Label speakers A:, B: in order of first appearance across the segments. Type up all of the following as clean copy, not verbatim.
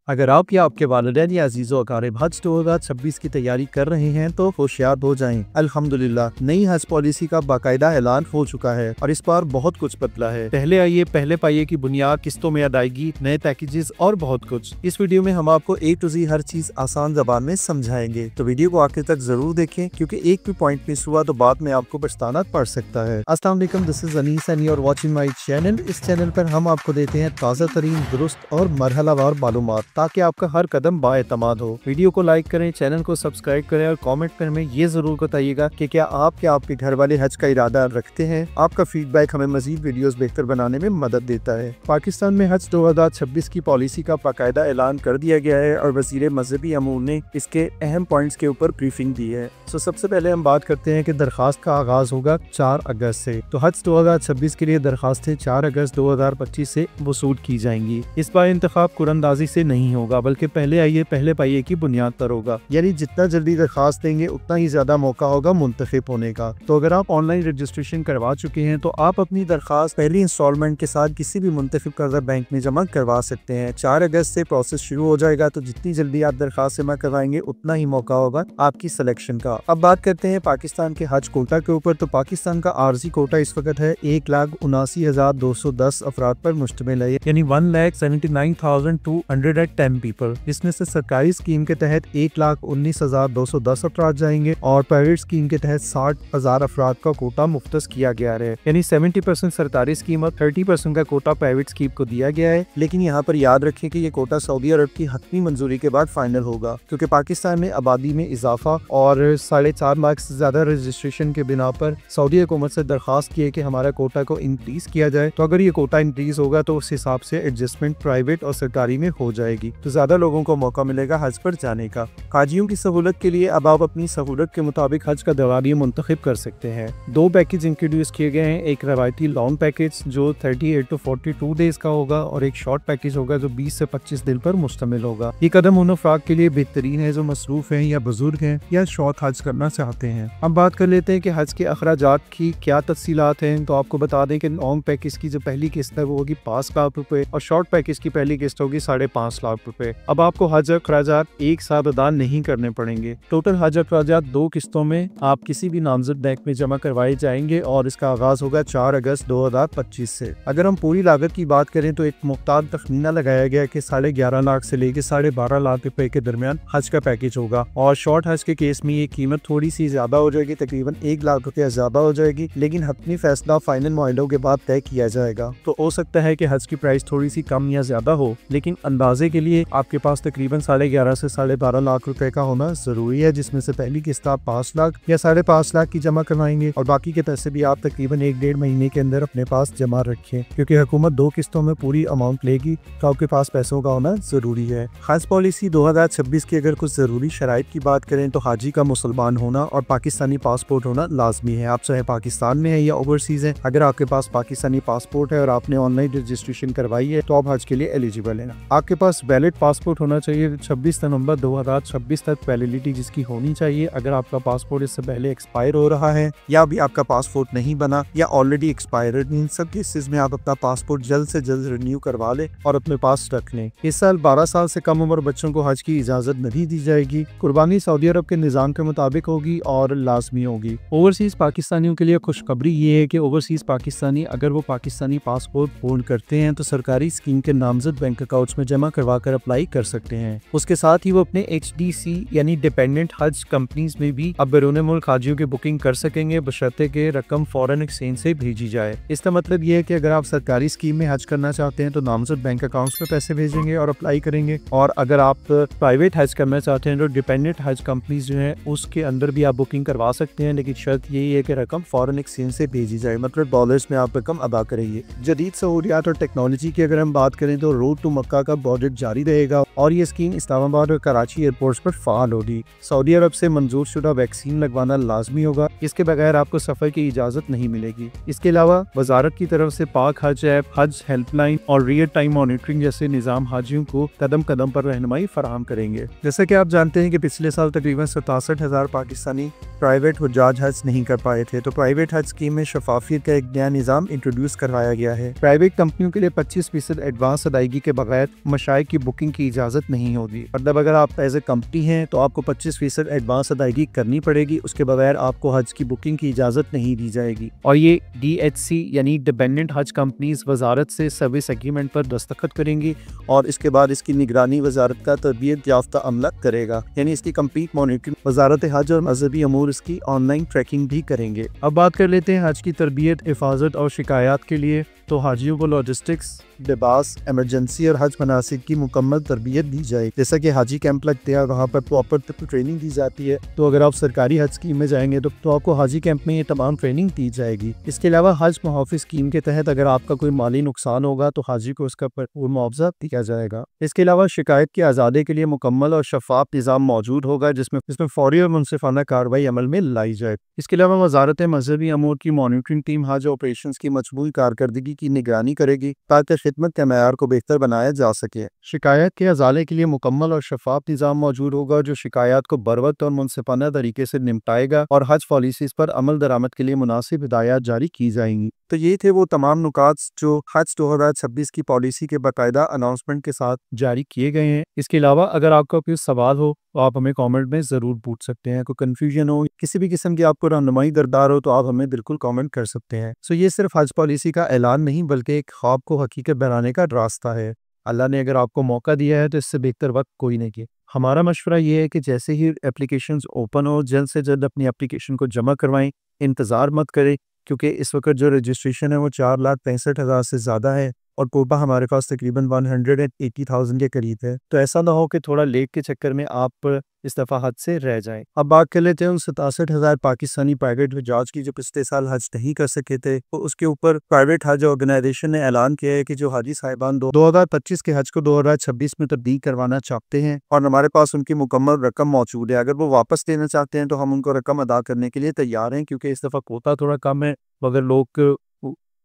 A: अगर आप या आपके वालिदैन या अजीज़ो अकारिब हज 2026 की तैयारी कर रहे हैं तो होशियार हो जाएं। अल्हम्दुलिल्लाह नई हज पॉलिसी का बाकायदा ऐलान हो चुका है और इस बार बहुत कुछ बदला है। पहले पाइये की बुनियाद, किस्तों में अदायगी, नए पैकेजेस और बहुत कुछ। इस वीडियो में हम आपको A to Z हर चीज आसान जबान में समझाएंगे, तो वीडियो को आखिर तक जरूर देखें क्योंकि एक भी पॉइंट मिस हुआ तो बाद में आपको पछताना पड़ सकता है। अस्सलाम वालेकुम, this is Anees and you are watching my channel. इस चैनल पर हम आपको देते हैं ताज़ा तरीन, दुरुस्त और मरहलावार मालूमात ताकि आपका हर कदम बाएतमाद हो। वीडियो को लाइक करें, चैनल को सब्सक्राइब करें और कमेंट में हमें ये जरूर बताइएगा कि क्या आप या आपके घर वाले हज का इरादा रखते हैं। आपका फीडबैक हमें मजीद वीडियोस बेहतर बनाने में मदद देता है। पाकिस्तान में हज 2026 की पॉलिसी का बाकायदा ऐलान कर दिया गया है और वजीर मजहबी अमूर ने इसके अहम पॉइंट्स के ऊपर ब्रीफिंग दी है। सबसे पहले हम बात करते हैं कि दरखास्त का आगाज होगा 4 अगस्त से। तो हज 2026 के लिए दरखास्तें 4 अगस्त 2025 से वसूल की जाएंगी। इस बार इंतखाब कुरंदाजी से नहीं होगा बल्कि पहले पाइये की बुनियाद पर होगा, यानी जितना जल्दी दरखास्त देंगे उतना ही ज्यादा मौका होगा मुंतखब होने का। तो अगर आप ऑनलाइन रजिस्ट्रेशन करवा चुके हैं तो आप अपनी दरखास्त पहली इंस्टॉलमेंट के साथ किसी भी मुंतखब करदा बैंक में जमा करवा सकते हैं। 4 अगस्त से प्रोसेस शुरू हो जाएगा, तो जितनी जल्दी आप दरखास्त जमा करवाएंगे उतना ही मौका होगा आपकी सिलेक्शन का। अब बात करते हैं पाकिस्तान के हज कोटा के ऊपर। तो पाकिस्तान का आर्जी कोटा इस वक्त है 1,79,210 अफराद पर मुश्तमिल है, यानी 1,79,210 पीपल। इसमें से सरकारी स्कीम के तहत 1,19,210 अफराद जाएंगे और प्राइवेट स्कीम के तहत 60,000 अफराद का कोटा मुख्तस किया गया है, यानी 70% सरकारी स्कीम और 30% का कोटा प्राइवेट स्कीम को दिया गया है। लेकिन यहाँ पर याद रखें कि ये कोटा सऊदी अरब की हतमी मंजूरी के बाद फाइनल होगा, क्योंकि पाकिस्तान में आबादी में इजाफा और 4.5 लाख से ज्यादा रजिस्ट्रेशन के बिना पर सऊदी हुकूमत से दरखास्त की है कि हमारा कोटा को इंक्रीज किया जाए। तो अगर ये कोटा इंक्रीज होगा तो उस हिसाब से एडजस्टमेंट प्राइवेट और सरकारी में हो जाएगी, तो ज्यादा लोगों को मौका मिलेगा हज पर जाने का। हाजियों की सहूलत के लिए अब आप अपनी सहूलत के मुताबिक हज का दवारिया मुंतखब कर सकते हैं। 2 पैकेज इंट्रोड्यूस किए गए हैं, एक रवायती लॉन्ग पैकेज जो 38 to 42 डेज का होगा और एक शॉर्ट पैकेज होगा जो 20 से 25 दिन पर मुश्तमिल होगा। ये कदम उन अफराद के लिए बेहतरीन है जो मसरूफ हैं या बुजुर्ग हैं या शौक हज करना चाहते हैं। अब बात कर लेते हैं कि हज के अखराजात की क्या तफसीलात हैं। तो आपको बता दें कि लॉन्ग पैकेज की जो पहली किस्त है वो होगी 5 लाख रुपए और शॉर्ट पैकेज की पहली किस्त होगी 5.5 लाख रुपए। अब आपको हज अखराजात एक साथ अदा नहीं करने पड़ेंगे। टोटल हज अखराजात 2 किस्तों में आप किसी भी नामजद बैंक में जमा करवाए जाएंगे और इसका आगाज होगा 4 अगस्त 2025 से। अगर हम पूरी लागत की बात करें तो एक मुख्तार तखमीना लगाया गया कि 11.5 लाख से लेकर 12.5 लाख रुपए के दरमियान हज का पैकेज होगा और शॉर्ट हज के केस में ये कीमत थोड़ी सी ज्यादा हो जाएगी, तकरीबन 1 लाख रुपया ज्यादा हो जाएगी, लेकिन हतमी फैसला फाइनल मुआयनों के बाद तय किया जाएगा। तो हो सकता है कि हज की प्राइस थोड़ी सी कम या ज्यादा हो, लेकिन अंदाजे के लिए आपके पास तकरीबन 11.5 से 12.5 लाख रुपए का होना जरूरी है, जिसमें से पहली किस्त आप 5 लाख या 5.5 लाख की जमा करवाएंगे और बाकी के पैसे भी आप तकरीबन 1-1.5 महीने के अंदर अपने पास जमा रखें, क्योंकि हुकूमत 2 किस्तों में पूरी अमाउंट लेगी, तो आपके पास पैसों का होना जरूरी है। हज पॉलिसी 2026 की अगर कुछ जरूरी शराइत की बात करें तो हाजी का मुसलमान होना और पाकिस्तानी पासपोर्ट होना लाजमी है। आप चाहे पाकिस्तान में है या ओवरसीज है, अगर आपके पास पाकिस्तानी पासपोर्ट है और आपने ऑनलाइन रजिस्ट्रेशन करवाई है तो आप हज के लिए एलिजिबल है। आपके पास वैलिड पासपोर्ट होना चाहिए, 26 नवंबर 2026 तक वैलिडिटी जिसकी होनी चाहिए। अगर आपका पासपोर्ट इससे पहले एक्सपायर हो रहा है या अभी आपका पासपोर्ट नहीं बना या ऑलरेडी एक्सपायर्ड, इन सब केसेस में आप अपना पासपोर्ट जल्द से जल्द रिन्यू करवा लें और अपने पास रख लें। इस साल 12 साल से कम उम्र बच्चों को हज की इजाजत नहीं दी जाएगी। कुर्बानी सऊदी अरब के निजाम के मुताबिक होगी और लाजमी होगी। ओवरसीज पाकिस्तानियों के लिए खुशखबरी ये है कि ओवरसीज पाकिस्तानी अगर वो पाकिस्तानी पासपोर्ट होल्ड करते हैं तो सरकारी स्कीम के नामजद बैंक अकाउंट्स में जमा करवा कर अप्लाई कर सकते हैं। उसके साथ ही वो अपने HDC यानी डिपेंडेंट हज कंपनीज में भी अब बैरून मुल्क हाजियों की बुकिंग कर सकेंगे, बशर्ते के रकम फॉरेन एक्सचेंज से भेजी जाए। इसका मतलब ये है कि अगर आप सरकारी स्कीम में हज करना चाहते हैं तो नामजद बैंक अकाउंट्स में पैसे भेजेंगे और अप्लाई करेंगे, और अगर आप प्राइवेट हज करना चाहते हैं तो डिपेंडेंट हज कंपनीज जो है उसके अंदर भी आप बुकिंग करवा सकते हैं, लेकिन शर्त यही है कि रकम फॉरेन एक्सचेंज से भेजी जाए, मतलब डॉलर्स में आप रकम अदा करेंगे। जदीद सहूलियात और टेक्नोलॉजी की अगर हम बात करें तो रोड टू मक्का का प्रोजेक्ट जारी रहेगा और ये स्कीम इस्लामाबाद और कराची एयरपोर्ट्स पर फाल होगी। सऊदी अरब से मंजूर शुदा वैक्सीन लगवाना लाजमी होगा, इसके बगैर आपको सफर की इजाजत नहीं मिलेगी। इसके अलावा वजारत की तरफ से पाक हज ऐप, हज हेल्पलाइन और रियल टाइम मॉनिटरिंग जैसे निजाम हाजियों को कदम कदम पर रहनुमाई फराहम करेंगे। जैसे कि आप जानते हैं कि पिछले साल तकरीबन 67,000 पाकिस्तानी प्राइवेट हुज्जाज हज नहीं कर पाए थे, तो प्राइवेट हज स्कीम में शफाफियत का एक नया निजाम इंट्रोड्यूस करवाया गया है। प्राइवेट कंपनियों के लिए 25% एडवांस अदायगी के बगैर मशाइख की बुकिंग की इजाज़त नहीं होगी। मतलब अगर आप एज ए कंपनी हैं तो आपको 25% एडवांस अदायगी करनी पड़ेगी, उसके बगैर आपको हज की बुकिंग की इजाज़त नहीं दी जाएगी। और ये DHC यानी डिपेंडेंट हज कंपनीज वजारत से सर्विस एग्रीमेंट पर दस्तखत करेंगी और इसके बाद इसकी निगरानी वजारत का तरबियत याफ्ता अमला करेगा, यानी इसकी कंप्लीट मॉनिटरिंग वजारत हज और मजहबी अमूर इसकी ऑनलाइन ट्रैकिंग भी करेंगे। अब बात कर लेते हैं हज की तरबियत, हिफाजत और शिकायत के लिए। तो हाजियों को लॉजिस्टिक्स, लिबास, इमरजेंसी और हज मनासिक की मुकम्मल तरबियत दी जाए। जैसा कि हाजी कैंप लगते हैं, वहाँ पर प्रॉपर ट्रेनिंग दी जाती है। तो अगर आप सरकारी हज स्कीम में जाएंगे तो आपको हाजी कैंप में ये तमाम ट्रेनिंग दी जाएगी। इसके अलावा हज मुहाफ़िज़ स्कीम के तहत अगर आपका कोई माली नुकसान होगा तो हाजी को उसका मुआवजा दिया जाएगा। इसके अलावा शिकायत की आज़ादी के लिए मुकम्मल और शफाफ निज़ाम मौजूद होगा जिसमें फौरी और मुनसिफाना कार्रवाई अमल में लाई जाए। इसके अलावा वजारत मजहबी अमूर की मॉनिटरिंग टीम हज ऑपरेशन की मजमूई कारकर्दगी की निगरानी करेगी ताकि खिदमत के मयार को बेहतर बनाया जा सके। शिकायत के अजाले के लिए मुकम्मल और शफाफ निज़ाम मौजूद होगा जो शिकायत को बरवक्त और मुनसिफाना तरीके से निपटाएगा और हज पॉलिसीज पर अमल दरामद के लिए मुनासिब हिदायत जारी की जाएंगी। तो ये थे वो तमाम नुकात जो हज 2026 की पॉलिसी के बाकायदा अनाउंसमेंट के साथ जारी किए गए हैं। इसके अलावा अगर आपका कोई सवाल हो तो आप हमें कमेंट में ज़रूर पूछ सकते हैं। कोई कन्फ्यूजन हो, किसी भी किस्म की आपको रहनुमाई दरकार हो तो आप हमें बिल्कुल कमेंट कर सकते हैं। सो ये सिर्फ हज पॉलिसी का ऐलान नहीं बल्कि एक ख्वाब को हकीकत बनाने का रास्ता है। अल्लाह ने अगर आपको मौका दिया है तो इससे बेहतर वक्त कोई नहीं है। हमारा मशवरा ये है कि जैसे ही एप्लीकेशंस ओपन हो जल्द से जल्द अपनी एप्लीकेशन को जमा करवाएं, इंतज़ार मत करें क्योंकि इस वक्त जो रजिस्ट्रेशन है वो 4,65,000 से ज़्यादा है और कोटा हमारे पास तकरीबन 180,000 के करीब है। तो ऐसा ना हो कि थोड़ा लेट के चक्कर में आप इस दफ़ा हज से रह जाएं। अब बात कर लेते हैं उन 67,000 पाकिस्तानी प्राइवेट हजाज की जो पिछले साल हज नहीं कर सके थे। तो उसके ऊपर प्राइवेट हज ऑर्गेनाइजेशन ने ऐलान किया है कि जो हाजी साहिबान 2025 के हज को 2026 में तब्दील करवाना चाहते हैं और हमारे पास उनकी मुकम्मल रकम मौजूद है, अगर वो वापस लेना चाहते हैं तो हम उनको रकम अदा करने के लिए तैयार हैं क्योंकि इस दफ़ा कोटा थोड़ा कम है। अगर लोग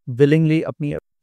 A: विलिंगली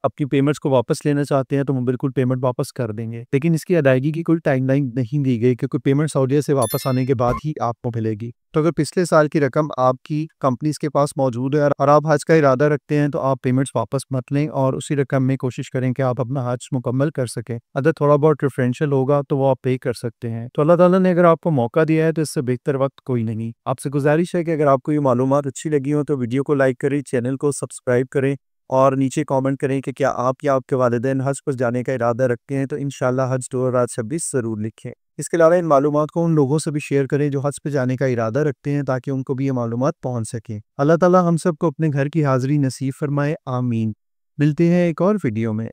A: अपनी पेमेंट्स को वापस लेना चाहते हैं तो हम बिल्कुल पेमेंट वापस कर देंगे, लेकिन इसकी अदायगी की कोई टाइमलाइन नहीं दी गई क्योंकि पेमेंट सऊदीया से वापस आने के बाद ही आपको मिलेगी। तो अगर पिछले साल की रकम आपकी कंपनीज के पास मौजूद है और आप हज का इरादा रखते हैं तो आप पेमेंट्स वापस मत लें और उसी रकम में कोशिश करें कि आप अपना हज मुकम्मल कर सकें। अगर थोड़ा बहुत डिफरेंशियल होगा तो वो आप पे कर सकते हैं। तो अल्लाह ताला ने अगर आपको मौका दिया है तो इससे बेहतर वक्त कोई नहीं। आपसे गुजारिश है कि अगर आपको ये मालूमात अच्छी लगी हो तो वीडियो को लाइक करें, चैनल को सब्सक्राइब करें और नीचे कमेंट करें कि क्या आप या आपके वालिदैन हज पर जाने का इरादा रखते हैं तो इंशाल्लाह हज 2026 ज़रूर लिखें। इसके अलावा इन मालूमात को उन लोगों से भी शेयर करें जो हज पे जाने का इरादा रखते हैं ताकि उनको भी ये मालूमात पहुंच सकें। अल्लाह ताला हम सबको अपने घर की हाज़िरी नसीब फरमाए, आमीन। मिलते हैं एक और वीडियो में।